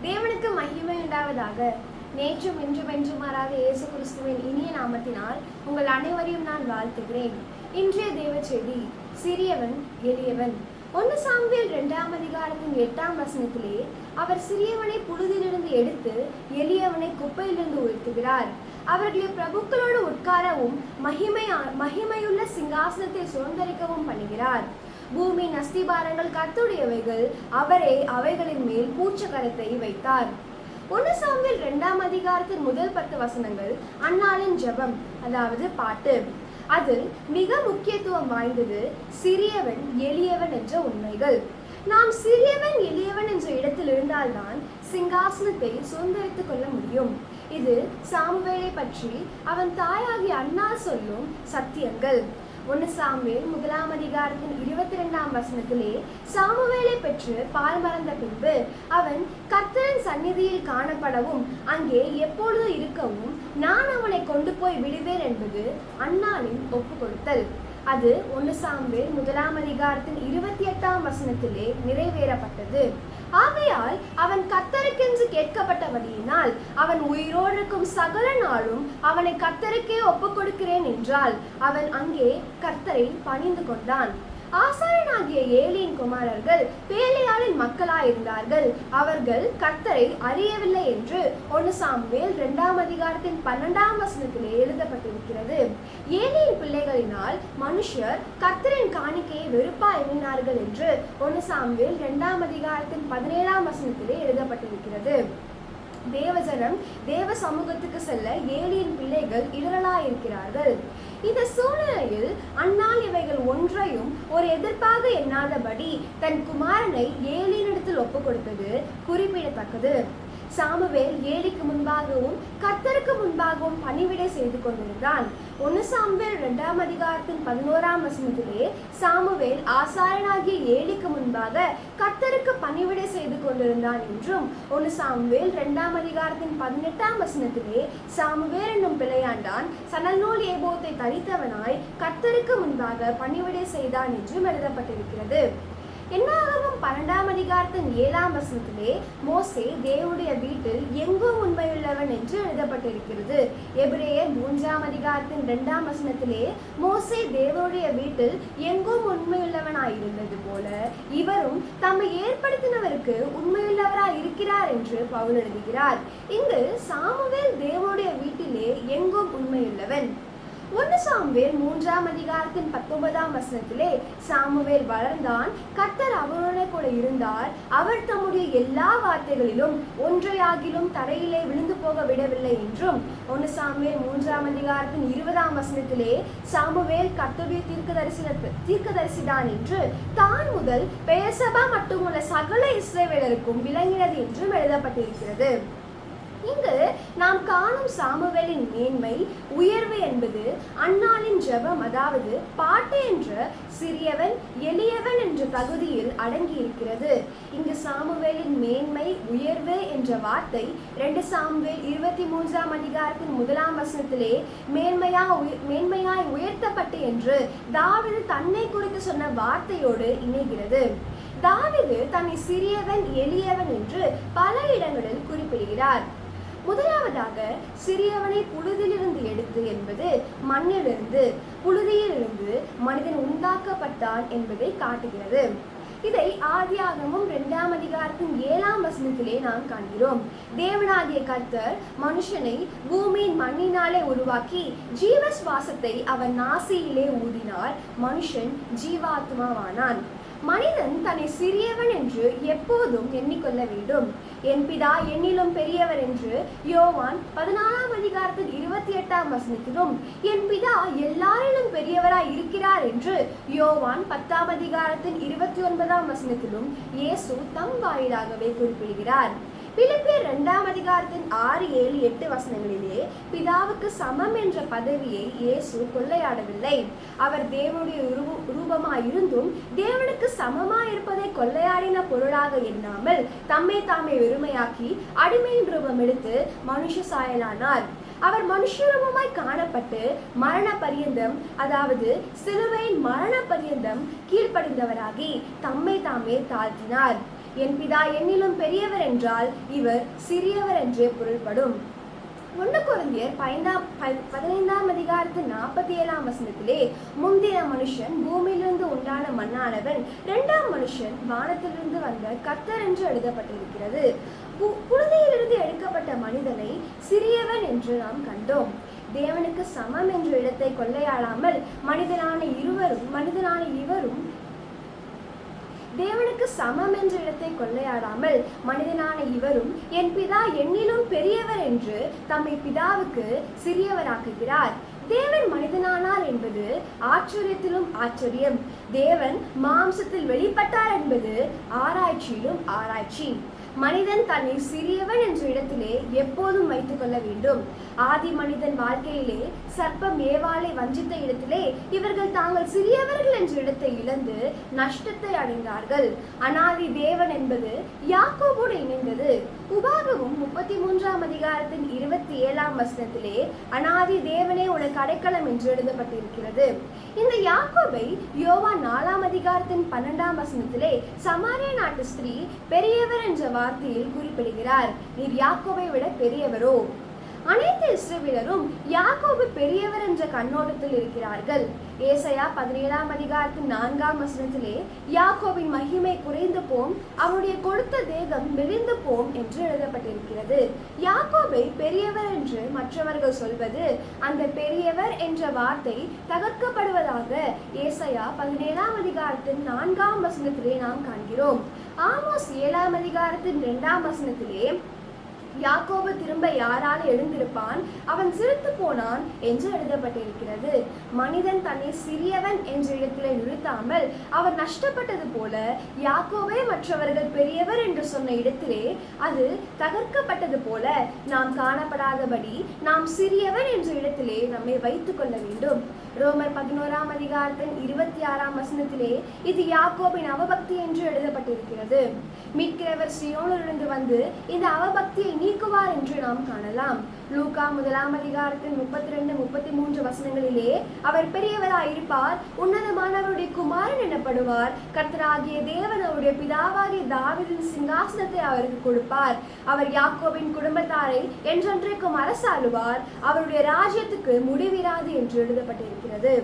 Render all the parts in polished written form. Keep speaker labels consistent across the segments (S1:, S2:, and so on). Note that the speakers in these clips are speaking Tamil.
S1: தேவனுக்கு மகிமை உண்டாவதாக. நேற்றும் இன்றும் என்றும் மாறாத இயேசு கிறிஸ்துவின் இனிய நாமத்தினால் உங்கள் அனைவரையும் நான் வாழ்த்துகிறேன். இன்றைய தேவ செய்தி, சிறியவன் எளியவன். 1 சாமுவேல் 2ஆம் அதிகாரத்தின் 8ஆம் வசனத்திலே அவர் சிறியவனை புழுதியிலிருந்து எடுத்து எளியவனை குப்பையிலிருந்து உயர்த்துகிறார். அவர்களை பிரபுக்களோடு உட்காரவும் மகிமையுள்ள சிங்காசனத்தை சுதந்திரிக்கவும் பண்ணுகிறார். பூமியின் அஸ்திபாரங்கள் கர்த்தருடையவைகள், அவரே அவைகளின் மேல் பூச்சக்கரத்தை வைத்தார். 1 சாமுவேல் 2ஆம் அதிகாரத்தின் முதல் 10 வசனங்கள் அன்னாளின் ஜெபம், அதாவது பாட்டு. அதில் மிக முக்கியத்துவம் வாய்ந்தது சிறியவன் எளியவன் என்ற உண்மைகள். நாம் சிறியவன் எளியவன் என்ற இடத்தில் இருந்தால்தான் சிங்காசனத்தை சுதந்திரித்துக் கொள்ள முடியும். இது சாமுவேலை பற்றி அவன் தாயாகிய அன்னாள் சொல்லும் சத்தியங்கள். 1 சாமுவேல் 1ஆம் அதிகாரத்தின் 22ஆம் வசனத்திலே சாமுவேலை பெற்று பால் மறந்த பின்பு அவன் கர்த்தரின் சந்நிதியில் காணப்படவும் அங்கே எப்பொழுது இருக்கவும் நான் அவனை கொண்டு போய் விடுவேன் என்பது அன்னாளின் ஒப்பு கொடுத்தல். அது 1 சாமுவேல் 1ஆம் அதிகாரத்தின் 28ஆம் வசனத்திலே நிறைவேறப்பட்டது. ஆகையால் அவன் கர்த்தருக்கென்று கேட்கப்பட்டபடியினால் அவன் உயிரோடு இருக்கும் சகல நாளும் அவனை கர்த்தருக்கே ஒப்புக் கொடுக்கிறேன் என்றால் அவன் அங்கே கர்த்தரை பணிந்து கொண்டான். ஆசாரியனாகிய ஏலியின் குமாரர்கள் பேலியாளின் மக்களாயிருந்தார்கள். அவர்கள் கர்த்தரை அறியவில்லை என்று 1 சாமுவேல் 2ஆம் அதிகாரத்தின் 12ஆம் வசனத்திலே எழுதப்பட்டிருக்கிறது. ஏலியின் பிள்ளைகளினால் மனுஷர் கர்த்தரின் காணிக்கையை வெறுப்பா எண்ணினார்கள் என்று 1 சாமுவேல் 2ஆம் அதிகாரத்தின் 17ஆம் வசனத்திலே எழுதப்பட்டிருக்கிறது. தேவஜனம் தேவ சமூகத்துக்கு செல்ல ஏலியின் பிள்ளைகள் இடரலாயிருக்கிறார்கள். இந்த சூழ்நிலையில் அன்னாள் இவைகள் ஒன்றையும் ஒரு எதிர்ப்பாக எண்ணாதபடி தன் குமாரனை ஏலியினிடத்தில் ஒப்புக் கொடுத்தது குறிப்பிடத்தக்கது. சாமுவேல் ஏலிக்கு முன்பாகவும் கர்த்தருக்கு முன்பாகவும் பணிவிடை செய்து கொண்டிருந்தான். 1 சாமுவேல் 2ஆம் அதிகாரத்தின் 11ஆம் வசனத்திலே சாமுவேல் ஆசாரியனாகிய ஏலிக்கு முன்பாக கர்த்தருக்கு பணிவிடை செய்து கொண்டிருந்தான் என்றும் 1 சாமுவேல் 2ஆம் அதிகாரத்தின் 18ஆம் வசனத்திலே சாமுவேல் என்னும் பிள்ளையாண்டான் சணல் நூல் ஏபோத்தை தரித்தவனாய் கர்த்தருக்கு முன்பாக பணிவிடை செய்தான் என்றும் எழுதப்பட்டிருக்கிறது. என்னாகமம் 12ஆம் அதிகாரத்தின் 7ஆம் வசனத்திலே மோசே தேவனுடைய வீட்டில் எங்கும் உண்மையுள்ளவன் என்று எழுதப்பட்டிருக்கிறது. எபிரேயர் 3ஆம் அதிகாரத்தின் 2ஆம் வசனத்திலே மோசே தேவனுடைய வீட்டில் எங்கும் உண்மையுள்ளவனாயிருந்தது போல இவரும் தம்மை ஏற்படுத்தினவருக்கு உண்மையுள்ளவராய் இருக்கிறார் என்று பவுல் எழுதுகிறார். இங்கு சாமுவேல் தேவனுடைய வீட்டிலே எங்கும் உண்மையுள்ளவன். 1 சாமுவேல் 3ஆம் அதிகாரத்தின் 19ஆம் வசனத்திலே சாமுவேல் வளர்ந்தான், கர்த்தர் அவரோட கூட இருந்தார், அவர் தம்முடைய எல்லா வார்த்தைகளிலும் ஒன்றையாகிலும் தரையிலே விழுந்து போக விடவில்லை என்றும் 1 சாமுவேல் 3ஆம் அதிகாரத்தின் 20ஆம் வசனத்திலே சாமுவேல் கர்த்தருடைய தீர்க்கதரிசிதான் என்று தான் முதல் பெயர்சபா மட்டுமுள்ள சகல இஸ்ரவேலருக்கும் விளங்கினது என்றும் எழுதப்பட்டிருக்கிறது. இங்கு நாம் காணும் சாமுவேலின் மேன்மை உயர்வு என்பது அன்னாளின் ஜெபம், அதாவது பாட்டு என்ற சிறியவன் எளியவன் என்ற தகுதியில் அடங்கி இருக்கிறது. இங்கு சாமுவேலின் மேன்மை உயர்வு என்ற வார்த்தை 2 சாமுவேல் 23ஆம் அதிகாரத்தின் 1ஆம் வசனத்திலே மேன்மையாய் உயர்த்தப்பட்டு என்று தாவீது தன்னை குறித்து சொன்ன வார்த்தையோடு இணைகிறது. தாவீது தன்னை சிறியவன் எளியவன் என்று பல இடங்களில் குறிப்பிடுகிறார். முதலாவதாக சிறியவனை புழுதியிலிருந்து எடுத்து என்பது மண்ணிலிருந்து புழுதியிலிருந்து மனிதன் உண்டாக்கப்பட்டான் என்பதை காட்டுகிறது. இதை ஆதியாகமம் 2ஆம் அதிகாரத்தின் 7ஆம் வசனத்திலே நாம் காண்கிறோம். தேவனாகிய கர்த்தர் மனுஷனை பூமியின் மண்ணினாலே உருவாக்கி ஜீவ சுவாசத்தை அவன் நாசியிலே ஊதினார், மனுஷன் ஜீவாத்மாவானான். மனிதன் தன்னை சிறியவன் என்று எப்போதும் எண்ணிக்கொள்ள வேண்டும். என் பிதா என்னிலும் பெரியவர் என்று யோவான் 14ஆம் அதிகாரத்தில் 28ஆம் வசனத்திலும் என் பிதா எல்லாரிலும் பெரியவராய் இருக்கிறார் என்று யோவான் 10ஆம் அதிகாரத்தின் 29ஆம் வசனத்திலும் இயேசு தம் வாயிலாகவே குறிப்பிடுகிறார். பிலிப்பியர் 2ஆம் அதிகாரத்தின் 6, 7, 8 வசனங்களிலே பிதாவுக்கு சமம் என்ற பதவியை இயேசு கொள்ளையாடவில்லை. அவர் தேவனுடைய ரூபமாயிருந்தும் தேவனுக்கு சமமாயிருப்பதை கொள்ளையாடின பொருளாக எண்ணாமல் தம்மை தாமே வெறுமையாக்கி அடிமையின் ரூபம் எடுத்து மனுஷ சாயலானார். அவர் மனுஷரூபமாய் காணப்பட்டு மரண பரியந்தம், அதாவது சிலுவையின் மரண பரியந்தம் கீழ்ப்படிந்தவராகி தம்மை தாமே தாழ்த்தினார். என் பிதா என்னிலும் பெரியவர் என்றால் இவர் சிறியவர் என்றே பொருள்படும். 1 கொரிந்தியர் 15ஆம் அதிகாரத்தின் 47ஆம் வசனத்திலே, முந்தின மனுஷன் பூமியிலிருந்து உண்டான மண்ணானவன், 2ஆம் மனுஷன் வானத்திலிருந்து வந்த கர்த்தர் என்று எழுதப்பட்டிருக்கிறது. புழுதியிலிருந்து எடுக்கப்பட்ட மனிதனை சிறியவன் என்று நாம் கண்டோம். தேவனுக்கு சமம் என்ற இடத்தை கொள்ளையாடாமல் மனிதனான இவரும் தேவனுக்கு சமம் என்ற இடத்தை கொள்ளையாடாமல் மனிதனான இவரும் என் பிதா என்னிலும் பெரியவர் என்று தம்மை பிதாவுக்கு சிறியவராக்குகிறார். தேவன் மனிதனானார் என்பது ஆச்சரியத்திலும் ஆச்சரியம். தேவன் மாம்சத்தில் வெளிப்பட்டார் என்பது ஆராய்ச்சியிலும் ஆராய்ச்சி. மனிதன் தன்னை சிறியவன் என்ற இடத்திலே எப்போதும் வைத்துக் கொள்ள வேண்டும். ஆதி மனிதன் வாழ்க்கையிலே சர்ப்பம் ஏவாளை வஞ்சித்த இடத்திலே இவர்கள் தாங்கள் சிறியவர்கள் என்ற இடத்தை இழந்து நஷ்டத்தை அடைந்தார்கள். அனாதி தேவன் என்பது யாக்கோபோடு இணைந்தது. உபாகமும் 33ஆம் அதிகாரத்தின் 27ஆம் வசனத்திலே அனாதி தேவனே உனக்கு அடைக்கலம் என்று எழுதப்பட்டிருக்கிறது. இந்த யாக்கோபை யோவான் 4ஆம் அதிகாரத்தின் 12ஆம் வசனத்திலே சமாரிய நாட்டு ஸ்திரீ பெரியவர் என்ற வார்த்தையில் குறிப்பிடுகிறார். நீர் யாக்கோபை விட பெரியவரோ? அனைத்து இஸ்ரவேலரும் யாக்கோபு பெரியவர் என்ற கண்ணோட்டத்தில் இருக்கிறார்கள். ஏசாயா 17ஆம் அதிகாரத்தின் 4ஆம் வசனத்திலே யாக்கோபின் மகிமை குறைந்து போம், அவருடைய கொடுத்த தேகம் மெலிந்து போம் என்று எழுதப்பட்டிருக்கிறது. யாக்கோபை பெரியவர் என்று மற்றவர்கள் சொல்வது, அந்த பெரியவர் என்ற வார்த்தை தகர்க்கப்படுவதாக ஏசாயா 17ஆம் அதிகாரத்தின் 4ஆம் வசனத்திலே நாம் காண்கிறோம். ஆமோஸ் 7ஆம் அதிகாரத்தின் 2ஆம் வசனத்திலே யாக்கோபு திரும்ப யாரால் எழுந்திருப்பான், அவன் சிரித்து போனான் என்று எழுதப்பட்டிருக்கிறது. மனிதன் தன்னை சிறியவன் என்ற இடத்திலே நிறுத்தாமல் அவர் நஷ்டப்பட்டது போல யாக்கோபே மற்றவர்கள் பெரியவர் என்று சொன்ன இடத்திலே அது தகர்க்கப்பட்டது போல நாம் காணப்படாதபடி நாம் சிறியவன் என்ற இடத்திலே நம்மை வைத்துக் கொள்ள வேண்டும். ரோமர் 11ஆம் அதிகாரத்தின் 26ஆம் வசனத்திலே இது யாக்கோபின் அவபக்தி என்று எழுதப்பட்டிருக்கிறது. மீட்கிறவர் சீயோனிலிருந்து வந்து இந்த அவபக்தியை நீக்குவார் என்று நாம் காணலாம். லூக்கா 1ஆம் அதிகாரத்தின் 32-33 வசனங்களிலே அவர் பெரியவராயிருப்பார், உன்னதமானவருடைய குமாரன் எனப்படுவார், கர்த்தராகிய தேவன் அவருடைய பிதாவாகிய தாவீதின் சிங்காசனத்தை அவருக்கு கொடுப்பார், அவர் யாக்கோபின் குடும்பத்தாரை என்றென்றைக்கும் அரசாளுவார், அவருடைய ராஜ்யத்துக்கு முடிவிராது என்று எழுதப்பட்டிருக்கிறது.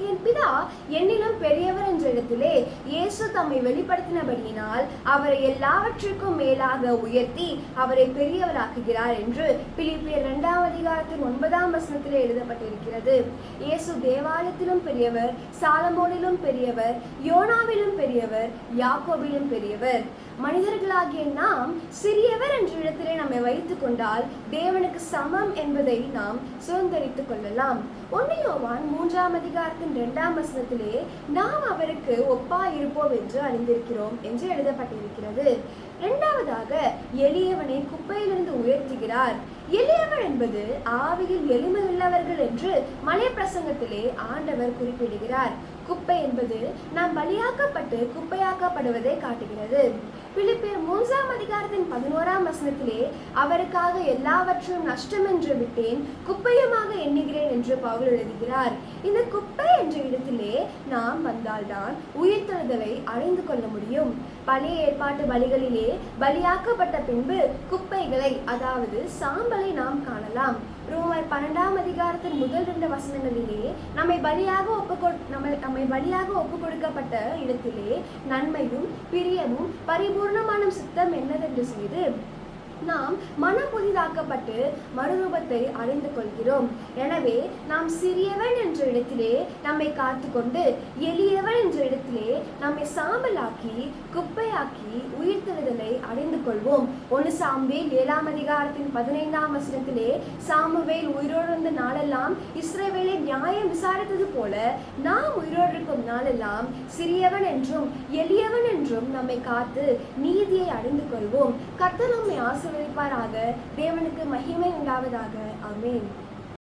S1: என் பிதா என்னிலும் பெரியவர் என்ற இடத்திலே இயேசு தம்மை வெளிப்படுத்தினபடியினால் அவரை எல்லாவற்றிற்கும் மேலாக உயர்த்தி அவரை பெரியவராக்குகிறார் என்று பிலிப்பியர் 2ஆம் அதிகாரத்தின் 9ஆம் வசனத்திலே எழுதப்பட்டிருக்கிறது. இயேசு தேவாலயத்திலும் பெரியவர், சாலமோனிலும் பெரியவர், யோனாவிலும் பெரியவர், யாக்கோபிலும் பெரியவர். மனிதர்களாகிய நாம் சிறியவர் என்ற இடத்திலே நம்மை வைத்துக் கொண்டால் தேவனுக்கு சமம் என்பதை நாம் சுதந்திரித்துக் கொள்ளலாம். 1 யோவான் 3ஆம் அதிகாரத்தின் 2ஆம் வசனத்திலே நாம் அவருக்கு ஒப்பாயிருப்போம் என்று அறிந்திருக்கிறோம் என்று எழுதப்பட்டிருக்கிறது. இரண்டாவதாக எளியவனை குப்பையிலிருந்து உயர்த்துகிறார். எளியவன் என்பது ஆவியில் எளிமையுள்ளவர்கள் என்று மலை பிரசங்கத்திலே ஆண்டவர் குறிப்பிடுகிறார். குப்பை என்பது நாம் பலியாக்கப்பட்டு குப்பையாக்கப்படுவதை காட்டுகிறது. பிலிப்பியர் 3ஆம் அதிகாரத்தின் 11ஆம் வசனத்திலே அவருக்காக எல்லாவற்றையும் நஷ்டம் என்று விட்டேன், குப்பையுமாக எண்ணுகிறேன் என்று பவுல் எழுதுகிறார். இந்த குப்பை என்ற இடத்திலே நாம் வந்தால்தான் உயிர்த்தெழுதலை அடைந்து கொள்ள முடியும். பழைய ஏற்பாட்டு பலிகளிலே பலியாக்கப்பட்ட பின்பு குப்பைகளை, அதாவது சாம்பலை நாம் காணலாம். ரோமர் 12ஆம் அதிகாரத்தின் முதல் 2 வசனங்களிலே நம்மை பலியாக ஒப்பு கொடுக்கப்பட்ட இடத்திலே நன்மையும் பிரியமும் பரிபூர்ணமான சித்தம் என்னதென்று செய்து நாம் மனம் புதிதாக்கப்பட்டு மறுரூபத்தை அடைந்து கொள்கிறோம். எனவே நாம் சிறியவன் என்ற இடத்திலே நம்மை காத்து கொண்டு எளியவன் என்ற இடத்திலே நம்மை சாம்பலாக்கி குப்பையாக்கி உயிர்த்தெழுதலை அடைந்து கொள்வோம். 1 சாமுவேல் 7ஆம் அதிகாரத்தின் 15ஆம் வசனத்திலே சாமுவேல் உயிரோடு இருந்த நாளெல்லாம் இஸ்ரவேலை நியாயம் விசாரித்தது போல நாம் உயிரோடு இருக்கும் நாளெல்லாம் சிறியவன் என்றும் எளியவன் என்றும் நம்மை காத்து நீதியை அடைந்து கொள்வோம். கர்த்தர் நம்மை ஆசீர்வதிப்பாராக. தேவனுக்கு மகிமை உண்டாவதாக. ஆமென்.